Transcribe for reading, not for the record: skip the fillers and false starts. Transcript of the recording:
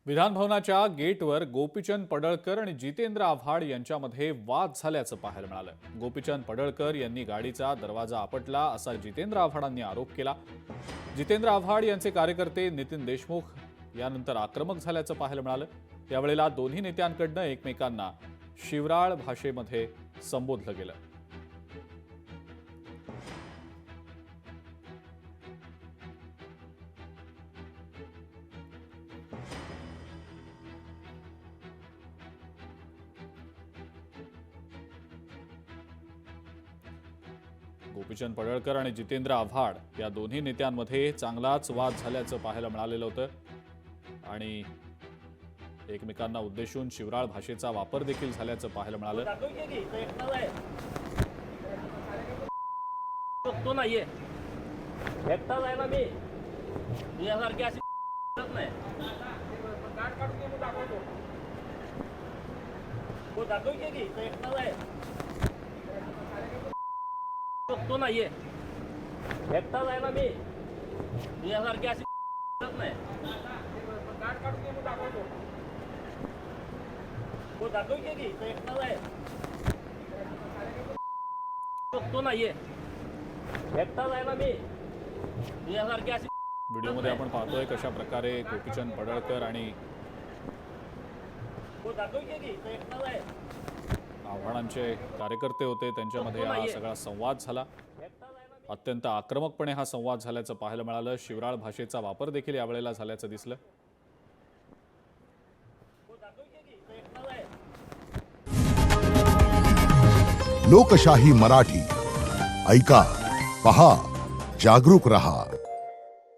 विधानभवनाच्या गेटवर गोपीचंद पडळकर आणि जितेंद्र आव्हाड यांच्यामध्ये वाद झाल्याचं पाहायला मिळालं। गोपीचंद पडळकर यांनी गाडीचा दरवाजा आपटला असा जितेंद्र आव्हाडांनी आरोप केला। जितेंद्र आव्हाड यांचे कार्यकर्ते नितीन देशमुख यानंतर आक्रमक झाल्याचं पाहायला मिळालं। यावेळेला दोन्ही नेत्यांकडून एकमेकांना शिवराळ भाषेमध्ये संबोधलं गेलं। गोपीचंद पडळकर आणि जितेंद्र आव्हाड या दोन्ही नेत्यांमध्ये चांगलाच वाद झाल्याचं पाहायला मिळालेलं होतं आणि एकमेकांना उद्देशून शिवराळ भाषेचा वापर देखील झाल्याचं पाहायला मिळालं। तो नाहीये एकटा जायला मी यासारखी अशी नाही तो दाखवते की तो एकटा आहे तो नाहीये एकटा जायला मी यासारखी अशी नाही तो दाखवते की तो एकटा आहे तो नाहीये एकटा जायला मी यासारखी अशी। व्हिडिओमध्ये आपण पाहतोय कशा प्रकारे गोपीचंद पडळकर आणि आव्हाडांचे कार्यकर्ते होते त्यांच्यामध्ये हा सगळा संवाद झाला। अत्यंत आक्रमकपणे हा संवाद झाल्याचं पाहायला मिळालं। शिवराळ भाषेचा वापर देखील यावेळेला झाल्याचं दिसलं। लोकशाही मराठी ऐका, पहा, जागरूक रहा।